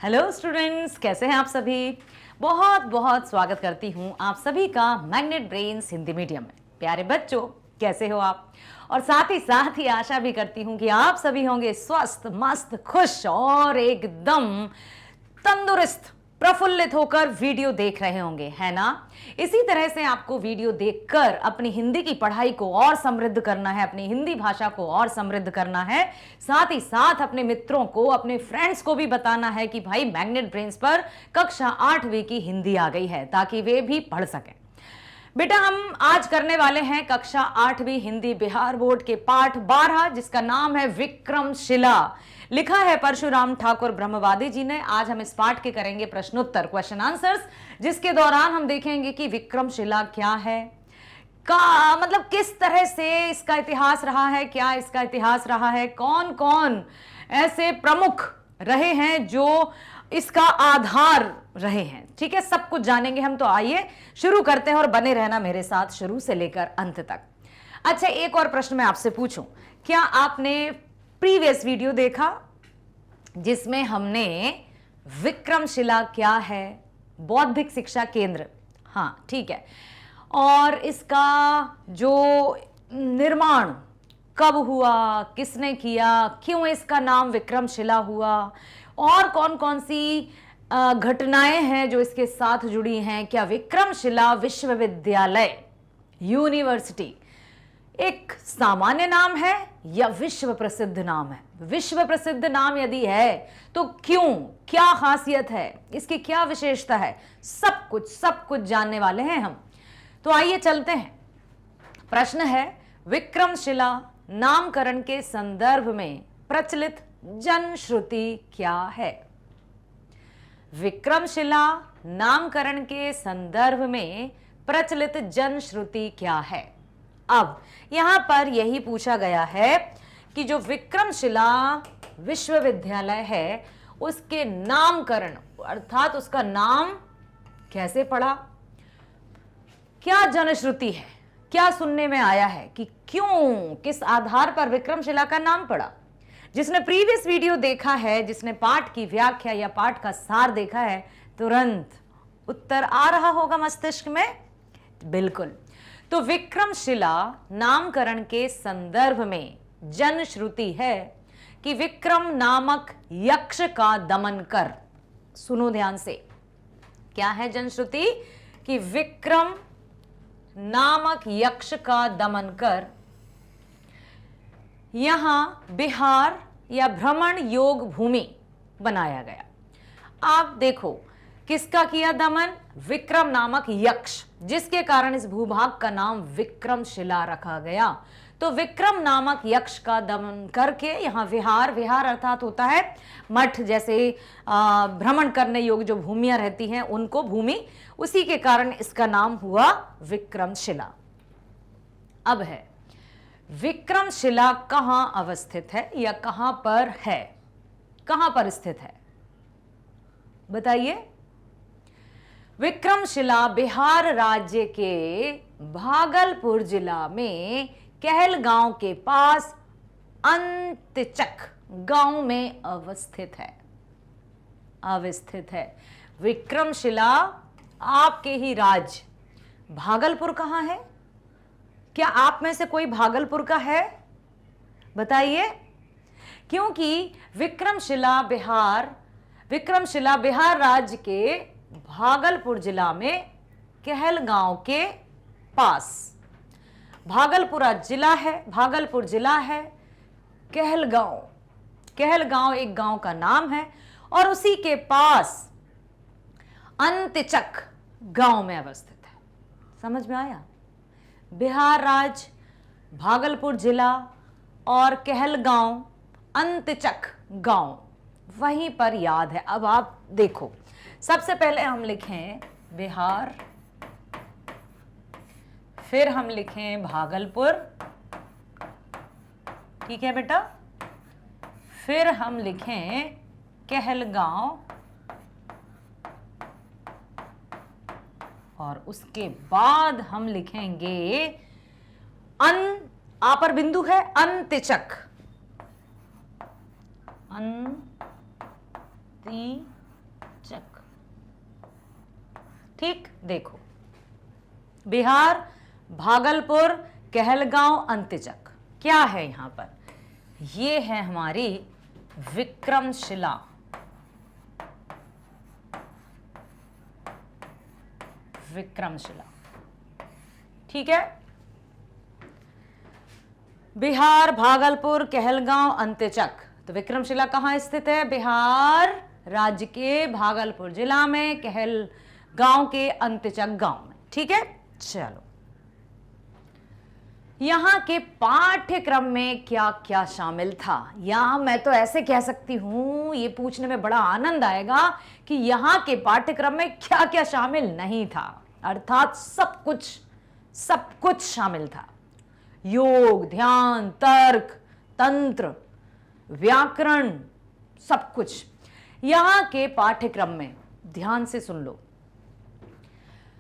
Hello students, कैसे हैं आप सभी। बहुत बहुत स्वागत करती हूं आप सभी का मैग्नेट ब्रेन्स हिंदी मीडियम में। प्यारे बच्चों, कैसे हो आप। और साथ ही आशा भी करती हूं कि आप सभी होंगे स्वस्थ, मस्त, खुश और एकदम तंदुरुस्त, प्रफुल्लित होकर वीडियो देख रहे होंगे, है ना। इसी तरह से आपको वीडियो देखकर अपनी हिंदी की पढ़ाई को और समृद्ध करना है, अपनी हिंदी भाषा को और समृद्ध करना है। साथ ही साथ अपने मित्रों को, अपने फ्रेंड्स को भी बताना है कि भाई मैग्नेट ब्रेन्स पर कक्षा 8वीं की हिंदी आ गई है, ताकि वे भी पढ़ सकें। बेटा, हम आज करने वाले हैं कक्षा 8वीं हिंदी बिहार बोर्ड के पाठ 12, जिसका नाम है विक्रमशिला। लिखा है परशुराम ठाकुर ब्रह्मवादी जी ने। आज हम इस पाठ के करेंगे प्रश्नोत्तर, क्वेश्चन आंसर्स, जिसके दौरान हम देखेंगे कि विक्रमशिला क्या है, का मतलब किस तरह से इसका इतिहास रहा है, क्या इसका इतिहास रहा है, कौन कौन ऐसे प्रमुख रहे हैं जो इसका आधार रहे हैं। ठीक है, सब कुछ जानेंगे हम। तो आइए शुरू करते हैं और बने रहना मेरे साथ शुरू से लेकर अंत तक। अच्छा, एक और प्रश्न मैं आपसे पूछूं, क्या आपने प्रीवियस वीडियो देखा जिसमें हमने विक्रमशिला क्या है, बौद्धिक शिक्षा केंद्र, हाँ ठीक है, और इसका जो निर्माण कब हुआ, किसने किया, क्यों इसका नाम विक्रमशिला हुआ, और कौन कौन सी घटनाएं हैं जो इसके साथ जुड़ी हैं, क्या विक्रमशिला विश्वविद्यालय, यूनिवर्सिटी एक सामान्य नाम है या विश्व प्रसिद्ध नाम है। विश्व प्रसिद्ध नाम यदि है तो क्यों, क्या खासियत है, इसकी क्या विशेषता है, सब कुछ जानने वाले हैं हम। तो आइए चलते हैं। प्रश्न है, विक्रमशिला नामकरण के संदर्भ में प्रचलित जनश्रुति क्या है। विक्रमशिला नामकरण के संदर्भ में प्रचलित जनश्रुति क्या है। अब यहां पर यही पूछा गया है कि जो विक्रमशिला विश्वविद्यालय है उसके नामकरण अर्थात उसका नाम कैसे पड़ा, क्या जनश्रुति है, क्या सुनने में आया है कि क्यों, किस आधार पर विक्रमशिला का नाम पड़ा। जिसने प्रीवियस वीडियो देखा है, जिसने पाठ की व्याख्या या पाठ का सार देखा है, तुरंत उत्तर आ रहा होगा मस्तिष्क में। बिल्कुल। तो विक्रमशिला नामकरण के संदर्भ में जनश्रुति है कि विक्रम नामक यक्ष का दमन कर, सुनो ध्यान से, क्या है जनश्रुति कि विक्रम नामक यक्ष का दमन कर यहां बिहार या भ्रमण योग भूमि बनाया गया। आप देखो किसका किया दमन, विक्रम नामक यक्ष, जिसके कारण इस भूभाग का नाम विक्रमशिला रखा गया। तो विक्रम नामक यक्ष का दमन करके यहां विहार अर्थात होता है मठ, जैसे भ्रमण करने योग्य जो भूमियां रहती हैं उनको भूमि, उसी के कारण इसका नाम हुआ विक्रमशिला। अब है, विक्रमशिला कहां अवस्थित है या कहां पर है, कहां पर स्थित है, बताइए। विक्रमशिला बिहार राज्य के भागलपुर जिला में कहलगांव के पास अंतचक गांव में अवस्थित है। विक्रमशिला आपके ही राज्य भागलपुर कहां है, क्या आप में से कोई भागलपुर का है, बताइए। क्योंकि विक्रमशिला बिहार राज्य के भागलपुर जिला में कहलगांव के पास, भागलपुर जिला है, कहलगांव एक गांव का नाम है, और उसी के पास अंतचक गांव में अवस्थित है। समझ में आया। बिहार राज्य, भागलपुर जिला और कहलगांव, अंतचक गांव वहीं पर याद है। अब आप देखो, सबसे पहले हम लिखें बिहार, फिर हम लिखें भागलपुर, ठीक है बेटा, फिर हम लिखें कहलगांव, और उसके बाद हम लिखेंगे आ पर बिंदु है अंत्यचक, अंतिचक। चक। ठीक, देखो, बिहार, भागलपुर, कहलगांव, अंत्यचक, क्या है यहां पर? ये है हमारी विक्रमशिला। विक्रमशिला, ठीक है। बिहार, भागलपुर, कहलगांव, अंत्यचक। तो विक्रमशिला कहां स्थित है? बिहार राज्य के भागलपुर जिला में, कहलगांव के अंत्यचक गांव में, ठीक है। चलो, यहां के पाठ्यक्रम में क्या क्या शामिल था? या मैं तो ऐसे कह सकती हूं, ये पूछने में बड़ा आनंद आएगा कि यहां के पाठ्यक्रम में क्या क्या शामिल नहीं था, अर्थात सब कुछ शामिल था। योग, ध्यान, तर्क, तंत्र, व्याकरण, सब कुछ यहां के पाठ्यक्रम में। ध्यान से सुन लो,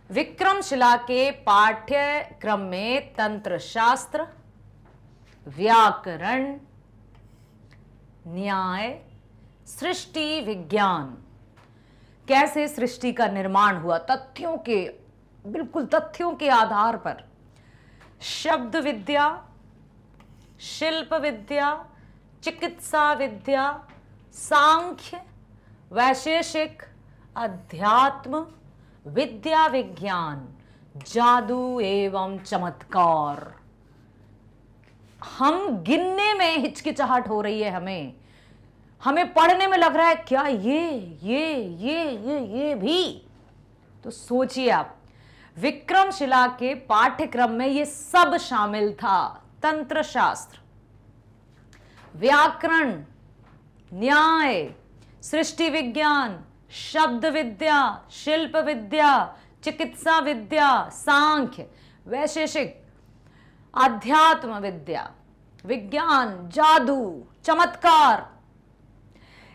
विक्रमशिला के पाठ्यक्रम में तंत्र शास्त्र, व्याकरण, न्याय, सृष्टि विज्ञान, कैसे सृष्टि का निर्माण हुआ, तथ्यों के, बिल्कुल तथ्यों के आधार पर, शब्द विद्या, शिल्प विद्या, चिकित्सा विद्या, सांख्य, वैशेषिक, अध्यात्म, विद्या विज्ञान, जादू एवं चमत्कार। हम गिनने में हिचकिचाहट हो रही है, हमें पढ़ने में लग रहा है क्या ये भी। तो सोचिए आप, विक्रमशिला के पाठ्यक्रम में ये सब शामिल था। तंत्र शास्त्र, व्याकरण, न्याय, सृष्टि विज्ञान, शब्द विद्या, शिल्प विद्या, चिकित्सा विद्या, सांख्य, वैशेषिक, अध्यात्म विद्या, विज्ञान, जादू, चमत्कार।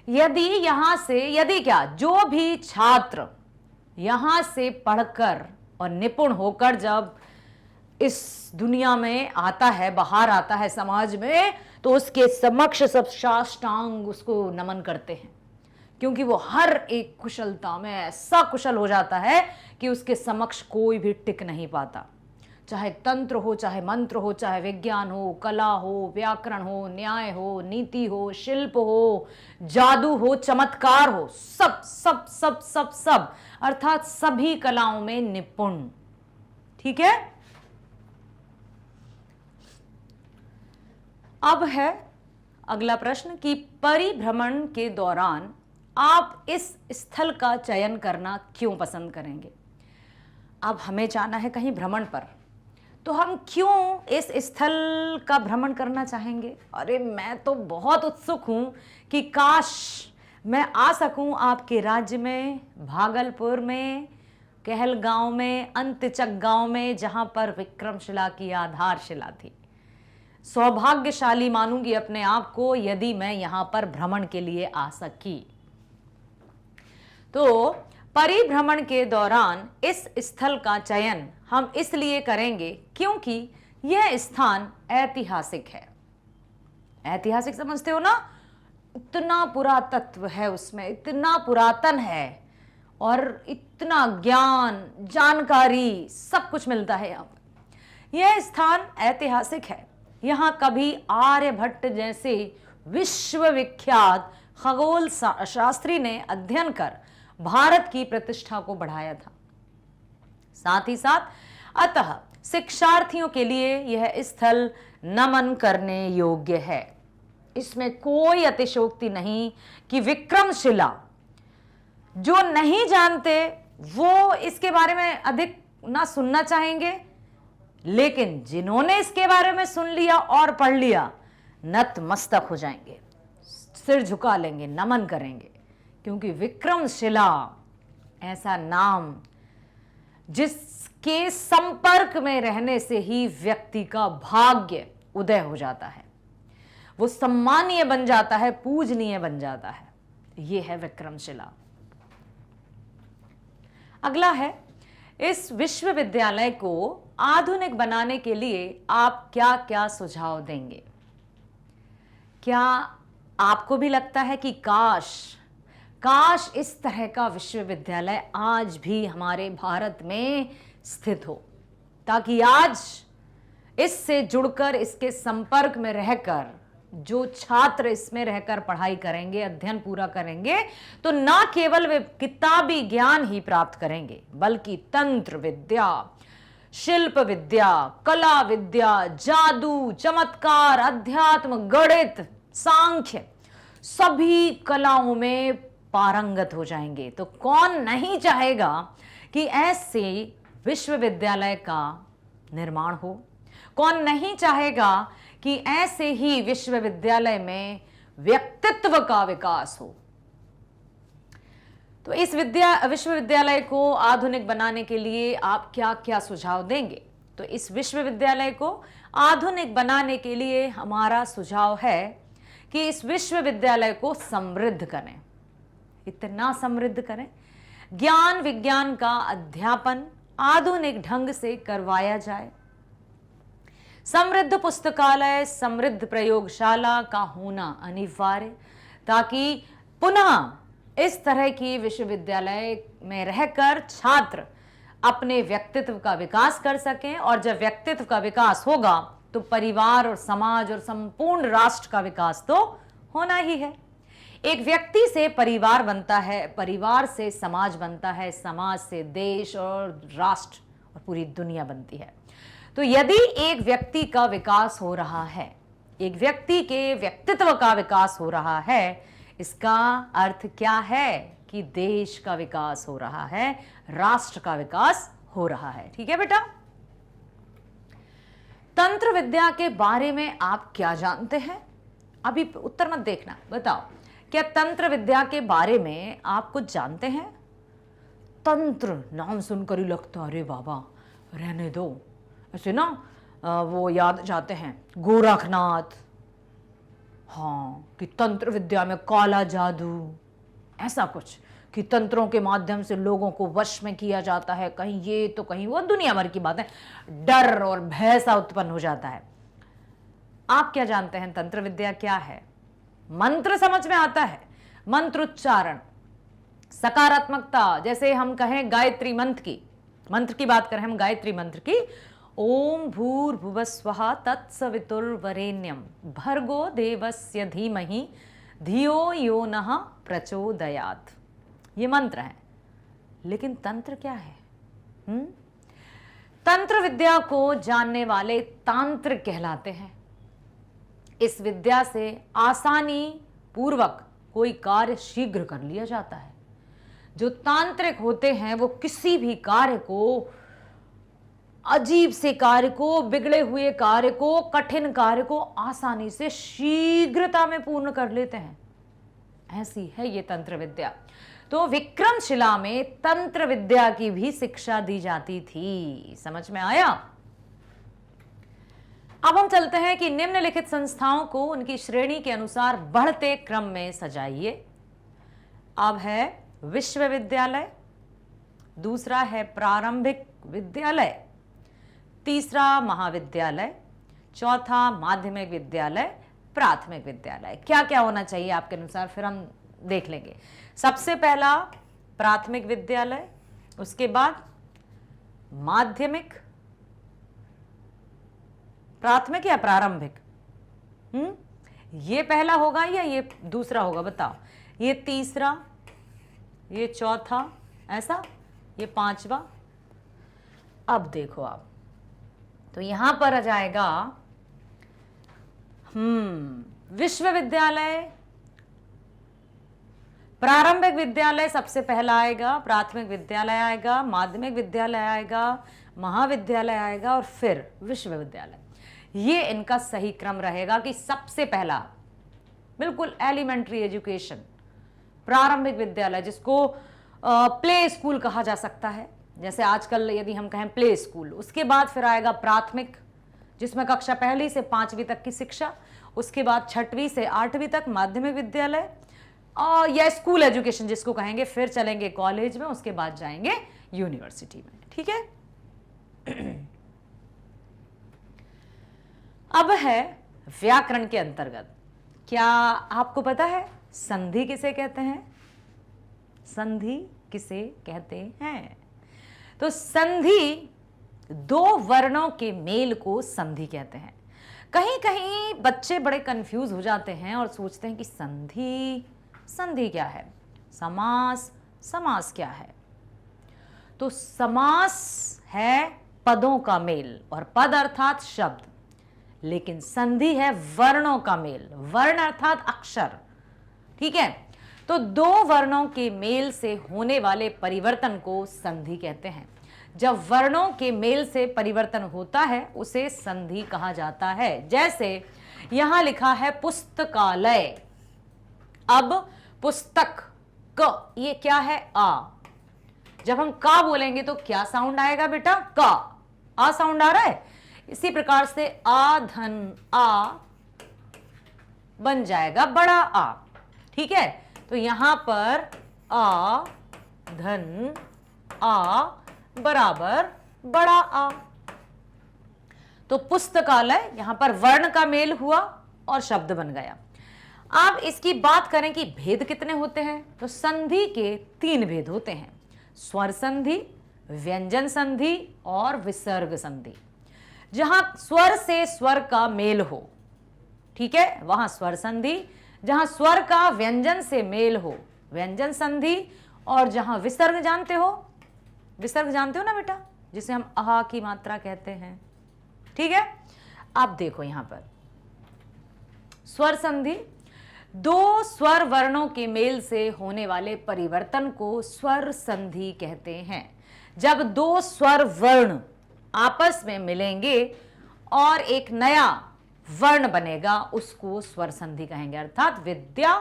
यदि क्या, जो भी छात्र यहां से पढ़कर और निपुण होकर जब इस दुनिया में आता है, बाहर आता है समाज में, तो उसके समक्ष सब साष्टांग उसको नमन करते हैं, क्योंकि वो हर एक कुशलता में ऐसा कुशल हो जाता है कि उसके समक्ष कोई भी टिक नहीं पाता। चाहे तंत्र हो, चाहे मंत्र हो, चाहे विज्ञान हो, कला हो, व्याकरण हो, न्याय हो, नीति हो, शिल्प हो, जादू हो, चमत्कार हो, सब सब सब सब सब, अर्थात सभी कलाओं में निपुण। ठीक है। अब है अगला प्रश्न कि परिभ्रमण के दौरान आप इस स्थल का चयन करना क्यों पसंद करेंगे? अब हमें जाना है कहीं भ्रमण पर, तो हम क्यों इस स्थल का भ्रमण करना चाहेंगे? अरे मैं तो बहुत उत्सुक हूं कि काश मैं आ सकूं आपके राज्य में, भागलपुर में, कहलगांव में, अंत्यचक गांव में, जहां पर विक्रमशिला की आधारशिला थी। सौभाग्यशाली मानूंगी अपने आप को यदि मैं यहां पर भ्रमण के लिए आ सकी। तो परिभ्रमण के दौरान इस स्थल का चयन हम इसलिए करेंगे क्योंकि यह स्थान ऐतिहासिक है। ऐतिहासिक समझते हो ना? इतना पुरातत्व है उसमें, इतना पुरातन है और इतना ज्ञान, जानकारी, सब कुछ मिलता है यहाँ पर। यह स्थान ऐतिहासिक है। यहाँ कभी आर्यभट्ट जैसे विश्वविख्यात खगोल शास्त्री ने अध्ययन कर भारत की प्रतिष्ठा को बढ़ाया था। साथ ही साथ अतः शिक्षार्थियों के लिए यह स्थल नमन करने योग्य है। इसमें कोई अतिशयोक्ति नहीं कि विक्रमशिला, जो नहीं जानते वो इसके बारे में अधिक ना सुनना चाहेंगे, लेकिन जिन्होंने इसके बारे में सुन लिया और पढ़ लिया, नतमस्तक हो जाएंगे, सिर झुका लेंगे, नमन करेंगे, क्योंकि विक्रमशिला ऐसा नाम जिसके संपर्क में रहने से ही व्यक्ति का भाग्य उदय हो जाता है, वो सम्मानीय बन जाता है, पूजनीय बन जाता है। ये है विक्रमशिला। अगला है, इस विश्वविद्यालय को आधुनिक बनाने के लिए आप क्या क्या सुझाव देंगे? क्या आपको भी लगता है कि काश काश इस तरह का विश्वविद्यालय आज भी हमारे भारत में स्थित हो, ताकि आज इससे जुड़कर, इसके संपर्क में रहकर जो छात्र इसमें रहकर पढ़ाई करेंगे, अध्ययन पूरा करेंगे, तो ना केवल वे किताबी ज्ञान ही प्राप्त करेंगे, बल्कि तंत्र विद्या, शिल्प विद्या, कला विद्या, जादू, चमत्कार, अध्यात्म, गणित, सांख्य, सभी कलाओं में पारंगत हो जाएंगे। तो कौन नहीं चाहेगा कि ऐसे विश्वविद्यालय का निर्माण हो? कौन नहीं चाहेगा कि ऐसे ही विश्वविद्यालय में व्यक्तित्व का विकास हो? तो इस विश्वविद्यालय को आधुनिक बनाने के लिए आप क्या क्या सुझाव देंगे? तो इस विश्वविद्यालय को आधुनिक बनाने के लिए हमारा सुझाव है कि इस विश्वविद्यालय को समृद्ध करें, इतना समृद्ध करें, ज्ञान विज्ञान का अध्यापन आधुनिक ढंग से करवाया जाए, समृद्ध पुस्तकालय, समृद्ध प्रयोगशाला का होना अनिवार्य, ताकि पुनः इस तरह की विश्वविद्यालय में रहकर छात्र अपने व्यक्तित्व का विकास कर सकें। और जब व्यक्तित्व का विकास होगा तो परिवार और समाज और संपूर्ण राष्ट्र का विकास तो होना ही है। एक व्यक्ति से परिवार बनता है, परिवार से समाज बनता है, समाज से देश और राष्ट्र और पूरी दुनिया बनती है। तो यदि एक व्यक्ति का विकास हो रहा है, एक व्यक्ति के व्यक्तित्व का विकास हो रहा है, इसका अर्थ क्या है कि देश का विकास हो रहा है, राष्ट्र का विकास हो रहा है। ठीक है बेटा? तंत्र विद्या के बारे में आप क्या जानते हैं? अभी उत्तर मत देखना, बताओ, क्या तंत्र विद्या के बारे में आप कुछ जानते हैं? तंत्र नाम सुनकर ही लगता अरे बाबा रहने दो, ऐसे ना वो याद जाते हैं गोरखनाथ, हाँ, कि तंत्र विद्या में काला जादू, ऐसा कुछ कि तंत्रों के माध्यम से लोगों को वश में किया जाता है, कहीं ये तो कहीं वो, दुनिया भर की बातें, डर और भय सा उत्पन्न हो जाता है। आप क्या जानते हैं तंत्र विद्या क्या है? मंत्र समझ में आता है, मंत्र उच्चारण, सकारात्मकता, जैसे हम कहें गायत्री मंत्र की बात करें हम, गायत्री मंत्र की, ओम भूर्भुवस्वः तत्सवितुर्वरेण्यम भर्गो देवस्य धीमहि धियो यो नः प्रचोदयात्, ये मंत्र है। लेकिन तंत्र क्या है? तंत्र विद्या को जानने वाले तांत्रिक कहलाते हैं। इस विद्या से आसानी पूर्वक कोई कार्य शीघ्र कर लिया जाता है। जो तांत्रिक होते हैं वो किसी भी कार्य को, अजीब से कार्य को, बिगड़े हुए कार्य को, कठिन कार्य को आसानी से शीघ्रता में पूर्ण कर लेते हैं। ऐसी है ये तंत्र विद्या। तो विक्रमशिला में तंत्र विद्या की भी शिक्षा दी जाती थी। समझ में आया? अब हम चलते हैं कि निम्नलिखित संस्थाओं को उनकी श्रेणी के अनुसार बढ़ते क्रम में सजाइए। अब है विश्वविद्यालय, दूसरा है प्रारंभिक विद्यालय, तीसरा महाविद्यालय, चौथा माध्यमिक विद्यालय, प्राथमिक विद्यालय। क्या क्या होना चाहिए आपके अनुसार, फिर हम देख लेंगे। सबसे पहला प्राथमिक विद्यालय, उसके बाद माध्यमिक, प्राथमिक या प्रारंभिक? ये पहला होगा या ये दूसरा होगा, बताओ? ये तीसरा, ये चौथा, ऐसा, ये पांचवा। अब देखो आप, तो यहां पर आ जाएगा विश्वविद्यालय, प्रारंभिक विद्यालय सबसे पहला आएगा, प्राथमिक विद्यालय आएगा, माध्यमिक विद्यालय आएगा, महाविद्यालय आएगा और फिर विश्वविद्यालय। ये इनका सही क्रम रहेगा कि सबसे पहला बिल्कुल एलिमेंट्री एजुकेशन, प्रारंभिक विद्यालय, जिसको प्ले स्कूल कहा जा सकता है, जैसे आजकल यदि हम कहें प्ले स्कूल। उसके बाद फिर आएगा प्राथमिक, जिसमें कक्षा पहली से 5वीं तक की शिक्षा, उसके बाद 6वीं से 8वीं तक माध्यमिक विद्यालय और या स्कूल एजुकेशन जिसको कहेंगे, फिर चलेंगे कॉलेज में, उसके बाद जाएंगे यूनिवर्सिटी में। ठीक है? अब है व्याकरण के अंतर्गत। क्या आपको पता है संधि किसे कहते हैं? संधि किसे कहते हैं? तो संधि दो वर्णों के मेल को संधि कहते हैं। कहीं कहीं बच्चे बड़े कंफ्यूज हो जाते हैं और सोचते हैं कि संधि, संधि क्या है, समास, समास क्या है? तो समास है पदों का मेल, और पद अर्थात शब्द, लेकिन संधि है वर्णों का मेल, वर्ण अर्थात अक्षर। ठीक है, तो दो वर्णों के मेल से होने वाले परिवर्तन को संधि कहते हैं। जब वर्णों के मेल से परिवर्तन होता है उसे संधि कहा जाता है। जैसे यहां लिखा है पुस्तकालय, अब पुस्तक क, ये क्या है? आ। जब हम का बोलेंगे तो क्या साउंड आएगा बेटा? का। आ साउंड आ रहा है। इसी प्रकार से आ धन आ बन जाएगा बड़ा आ। ठीक है, तो यहां पर आ धन आ बराबर बड़ा आ। तो पुस्तकालय, यहां पर वर्ण का मेल हुआ और शब्द बन गया। अब इसकी बात करें कि भेद कितने होते हैं, तो संधि के 3 भेद होते हैं: स्वर संधि, व्यंजन संधि और विसर्ग संधि। जहां स्वर से स्वर का मेल हो, ठीक है, वहां स्वर संधि। जहां स्वर का व्यंजन से मेल हो, व्यंजन संधि। और जहां विसर्ग जानते हो, विसर्ग जानते हो ना बेटा, जिसे हम आहा की मात्रा कहते हैं। ठीक है, अब देखो यहां पर स्वर संधि, दो स्वर वर्णों के मेल से होने वाले परिवर्तन को स्वर संधि कहते हैं। जब दो स्वर वर्ण आपस में मिलेंगे और एक नया वर्ण बनेगा, उसको स्वर संधि कहेंगे। अर्थात विद्या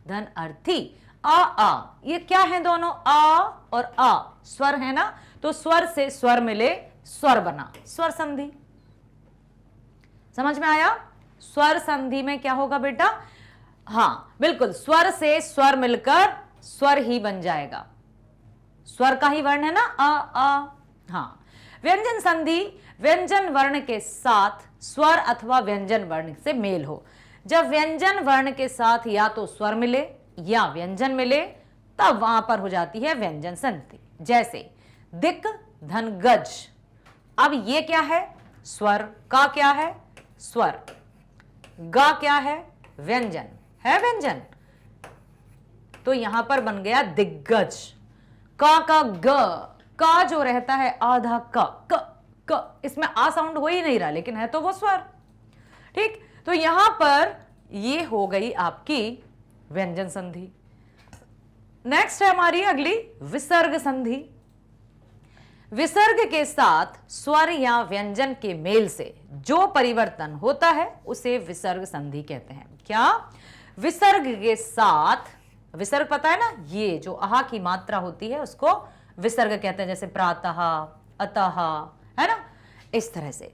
धन अर्थी, आ, ये क्या है? दोनों आ और आ स्वर है ना, तो स्वर से स्वर मिले, स्वर बना, स्वर संधि। समझ में आया? स्वर संधि में क्या होगा बेटा? हाँ बिल्कुल, स्वर से स्वर मिलकर स्वर ही बन जाएगा। स्वर का ही वर्ण है ना, आ। हाँ, व्यंजन संधि, व्यंजन वर्ण के साथ स्वर अथवा व्यंजन वर्ण से मेल हो। जब व्यंजन वर्ण के साथ या तो स्वर मिले या व्यंजन मिले, तब वहां पर हो जाती है व्यंजन संधि। जैसे दिक धन गज, अब ये क्या है? स्वर। का क्या है? स्वर। गा क्या है? व्यंजन है, व्यंजन। तो यहां पर बन गया दिग्गज। का ग, का जो रहता है आधा क, इसमें आ साउंड हो ही नहीं रहा, लेकिन है तो वो स्वर। ठीक, तो यहां पर ये हो गई आपकी व्यंजन संधि। नेक्स्ट है हमारी अगली विसर्ग संधि। विसर्ग के साथ स्वर या व्यंजन के मेल से जो परिवर्तन होता है उसे विसर्ग संधि कहते हैं। क्या? विसर्ग के साथ, विसर्ग पता है ना, ये जो आहा की मात्रा होती है उसको विसर्ग कहते हैं। जैसे प्रातः, अतः, है ना, इस तरह से।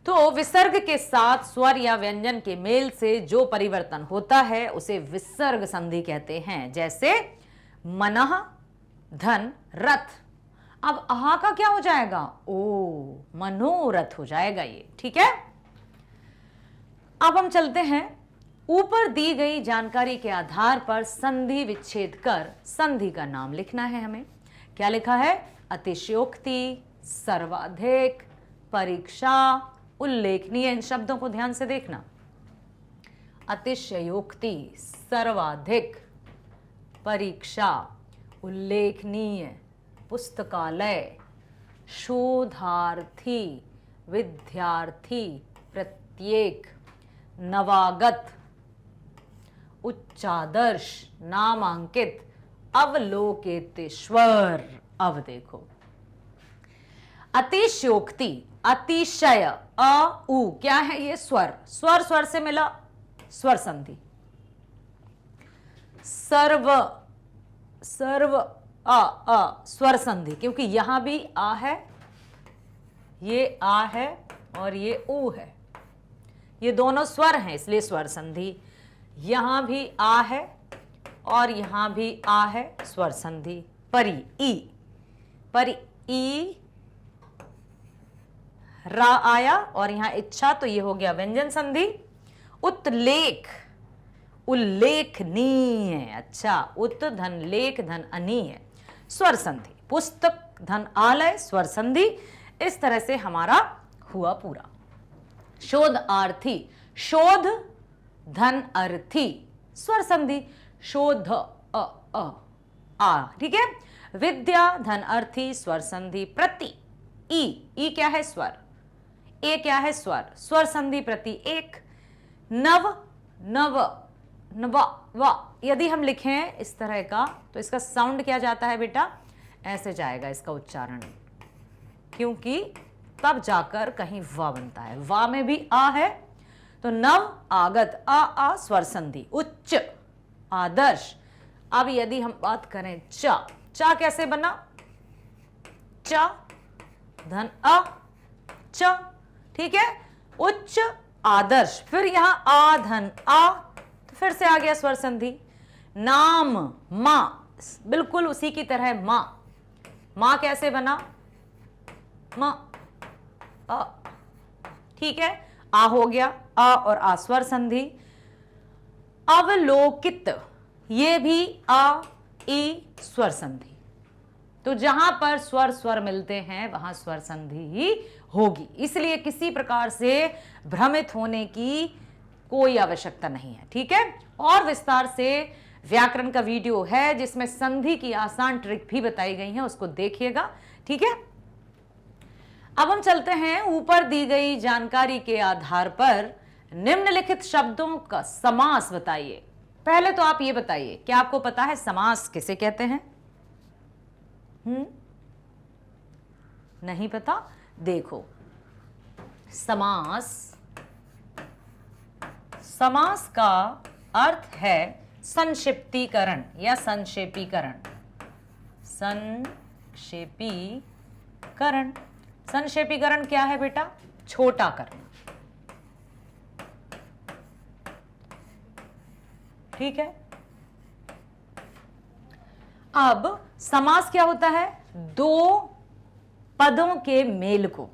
तो विसर्ग के साथ स्वर या व्यंजन के मेल से जो परिवर्तन होता है उसे विसर्ग संधि कहते हैं। जैसे मनः धन रथ, अब आहा का क्या हो जाएगा? ओ, मनोरथ हो जाएगा ये। ठीक है, अब हम चलते हैं, ऊपर दी गई जानकारी के आधार पर संधि विच्छेद कर संधि का नाम लिखना है हमें। क्या लिखा है? अतिशयोक्ति, सर्वाधिक, परीक्षा, उल्लेखनीय। इन शब्दों को ध्यान से देखना। अतिशयोक्ति, सर्वाधिक, परीक्षा, उल्लेखनीय, पुस्तकालय, शोधार्थी, विद्यार्थी, प्रत्येक, नवागत, उच्चादर्श, नामांकित, अवलोकितेश्वर। अब देखो, अतिशयोक्ति, अतिशय, अ उ, क्या है ये? स्वर। स्वर स्वर से मिला, स्वर संधि। सर्व, सर्व, अ स्वर संधि, क्योंकि यहां भी आ है, ये आ है और ये उ है, ये दोनों स्वर हैं, इसलिए स्वर संधि। यहां भी आ है और यहां भी आ है, स्वर संधि। परी, ई, परी, ई, रा आया और यहां इच्छा, तो ये हो गया व्यंजन संधि। उत्लेख, उल्लेखनीय। अच्छा, उत धन लेख धन अनीय, स्वर संधि। पुस्तक धन आलय, स्वर संधि। इस तरह से हमारा हुआ पूरा। शोधार्थी, शोध धन अर्थी, स्वर संधि। शोध आ, ठीक है। विद्या धन अर्थी, स्वर संधि। प्रति, ई क्या है? स्वर। ए क्या है? स्वर। स्वर संधि प्रति एक। नव, नव, नवा, वा। यदि हम लिखें इस तरह का तो इसका साउंड क्या जाता है बेटा? ऐसे जाएगा इसका उच्चारण, क्योंकि तब जाकर कहीं वा बनता है। वा में भी आ है, तो नव आगत, आ स्वर संधि। उच्च, आदर्श। अब यदि हम बात करें चा, चा कैसे बना? चा धन अ, चा, ठीक है। उच्च आदर्श। फिर यहां आ धन आ, तो फिर से आ गया स्वर संधि। नाम, मां, बिल्कुल उसी की तरह मां। मां कैसे बना? मां, अ, ठीक है। आ हो गया, आ और आ स्वर संधि। अवलोकित, ये भी आ ई स्वर संधि। तो जहां पर स्वर स्वर मिलते हैं वहां स्वर संधि ही होगी, इसलिए किसी प्रकार से भ्रमित होने की कोई आवश्यकता नहीं है, ठीक है। और विस्तार से व्याकरण का वीडियो है जिसमें संधि की आसान ट्रिक भी बताई गई है, उसको देखिएगा, ठीक है। अब हम चलते हैं, ऊपर दी गई जानकारी के आधार पर निम्नलिखित शब्दों का समास बताइए। पहले तो आप ये बताइए, क्या आपको पता है समास किसे कहते हैं? नहीं पता? देखो, समास, समास का अर्थ है संक्षिप्तीकरण या संक्षेपीकरण। संक्षेपीकरण, संक्षेपीकरण क्या है बेटा? छोटा करना, ठीक है। अब समास क्या होता है? दो पदों के मेल को,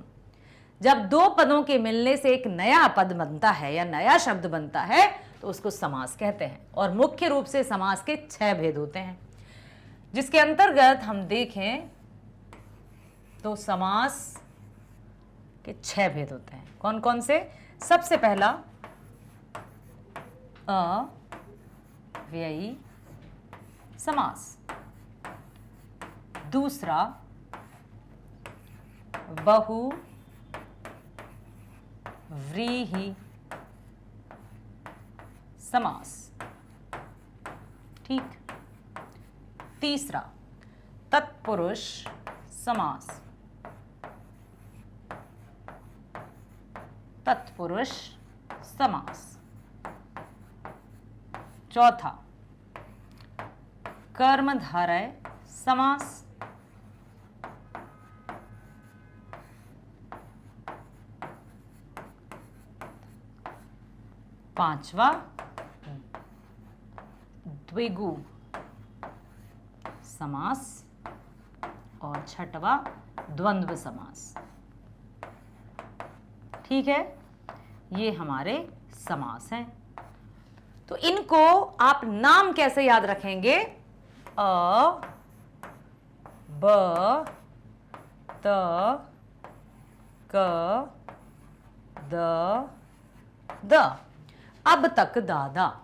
जब दो पदों के मिलने से एक नया पद बनता है या नया शब्द बनता है तो उसको समास कहते हैं। और मुख्य रूप से समास के 6 भेद होते हैं, जिसके अंतर्गत हम देखें तो समास के 6 भेद होते हैं। कौन कौन से? सबसे पहला अव्ययी समास, दूसरा बहुव्रीहि समास, ठीक। तीसरा तत्पुरुष समास, तत्पुरुष समास। चौथा कर्मधारय समास, पांचवा द्विगु समास और छठवा द्वंद्व समास, ठीक है। ये हमारे समास हैं। तो इनको आप नाम कैसे याद रखेंगे? अ, ब, त, क, द, अब तक दादा,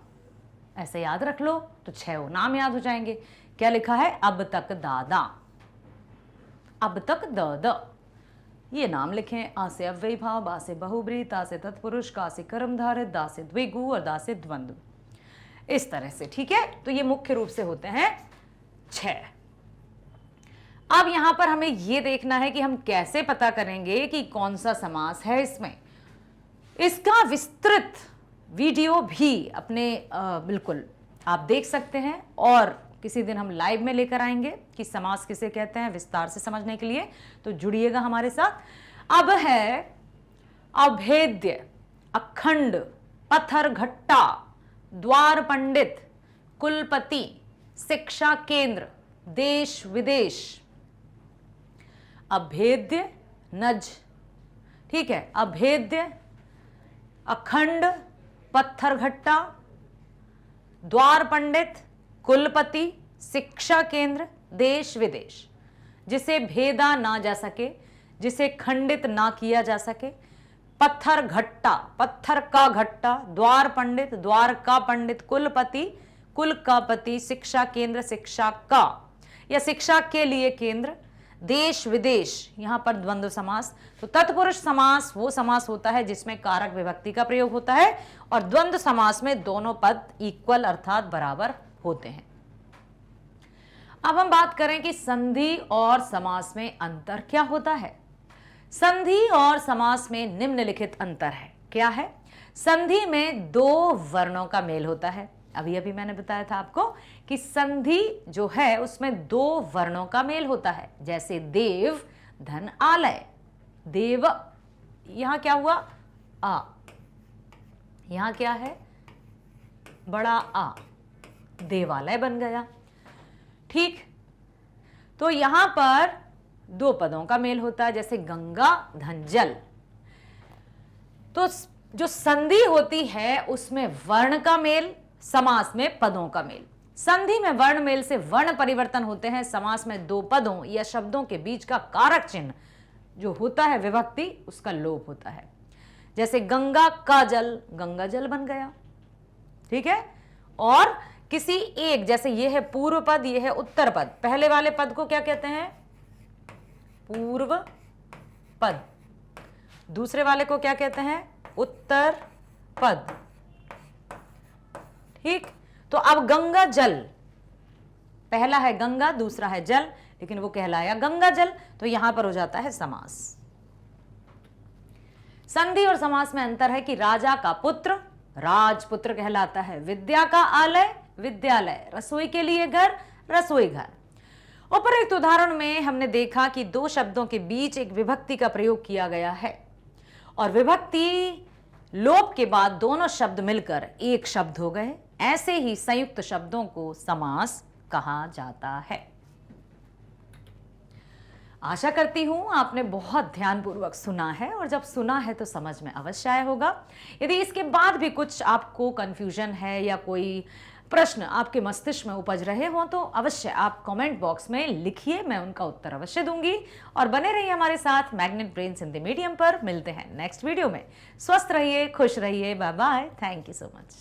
ऐसे याद रख लो तो 6 नाम याद हो जाएंगे। क्या लिखा है? अब तक दादा, अब तक द, ये नाम लिखें। आ से अव्ययी भाव, बा से बहुब्रीहि, ता से तत्पुरुष, का से कर्मधारय, दा से द्विगु और दा से द्वंद्व, इस तरह से, ठीक है। तो ये मुख्य रूप से होते हैं 6। अब यहां पर हमें यह देखना है कि हम कैसे पता करेंगे कि कौन सा समास है इसमें। इसका विस्तृत वीडियो भी अपने बिल्कुल आप देख सकते हैं, और किसी दिन हम लाइव में लेकर आएंगे कि समास किसे कहते हैं, विस्तार से समझने के लिए, तो जुड़िएगा हमारे साथ। अब है अभेद्य, अखंड, पत्थर घट्टा, द्वार पंडित, कुलपति, शिक्षा केंद्र, देश विदेश। अभेद्य नज, ठीक है। अभेद्य, अखंड, पत्थर घट्टा, द्वार पंडित, कुलपति, शिक्षा केंद्र, देश विदेश, जिसे भेदा ना जा सके, जिसे खंडित ना किया जा सके, पत्थर घट्टा, पत्थर का घट्टा, द्वार पंडित, द्वार का पंडित, कुलपति, कुल का पति, शिक्षा केंद्र, शिक्षा का या शिक्षा के लिए केंद्र, देश विदेश, यहां पर द्वंद्व समास। तो तत्पुरुष समास वो समास होता है जिसमें कारक विभक्ति का प्रयोग होता है, और द्वंद्व समास में दोनों पद इक्वल अर्थात बराबर होते हैं। अब हम बात करें कि संधि और समास में अंतर क्या होता है। संधि और समास में निम्नलिखित अंतर है। क्या है? संधि में दो वर्णों का मेल होता है। अभी अभी मैंने बताया था आपको कि संधि जो है उसमें दो वर्णों का मेल होता है, जैसे देव, धन, आलय। देव, यहां क्या हुआ? आ। यहां क्या है? बड़ा आ, देवालय बन गया। ठीक, तो यहां पर दो पदों का मेल होता है, जैसे गंगा, धन, जल। तो जो संधि होती है उसमें वर्ण का मेल, समास में पदों का मेल। संधि में वर्ण मेल से वर्ण परिवर्तन होते हैं, समास में दो पदों या शब्दों के बीच का कारक चिन्ह जो होता है विभक्ति, उसका लोप होता है। जैसे गंगा का जल, गंगा जल बन गया। ठीक है, और किसी एक, जैसे ये है पूर्व पद, ये है उत्तर पद, पहले वाले पद को क्या कहते हैं? पूर्व पद। दूसरे वाले को क्या कहते हैं? उत्तर पद। ठीक, तो अब गंगा जल, पहला है गंगा, दूसरा है जल, लेकिन वो कहलाया गंगा जल, तो यहां पर हो जाता है समास। संधि और समास में अंतर है कि राजा का पुत्र राजपुत्र कहलाता है, विद्या का आलय विद्यालय, रसोई के लिए घर रसोई घर। उपरोक्त उदाहरण में हमने देखा कि दो शब्दों के बीच एक विभक्ति का प्रयोग किया गया है और विभक्ति लोप के बाद दोनों शब्द मिलकर एक शब्द हो गए। ऐसे ही संयुक्त शब्दों को समास कहा जाता है। आशा करती हूं आपने बहुत ध्यानपूर्वक सुना है, और जब सुना है तो समझ में अवश्य आया होगा। यदि इसके बाद भी कुछ आपको कंफ्यूजन है या कोई प्रश्न आपके मस्तिष्क में उपज रहे हों तो अवश्य आप कमेंट बॉक्स में लिखिए, मैं उनका उत्तर अवश्य दूंगी। और बने रहिए हमारे साथ मैग्नेट ब्रेन्स हिंदी मीडियम पर। मिलते हैं नेक्स्ट वीडियो में। स्वस्थ रहिए, खुश रहिए, bye bye, thank you so much.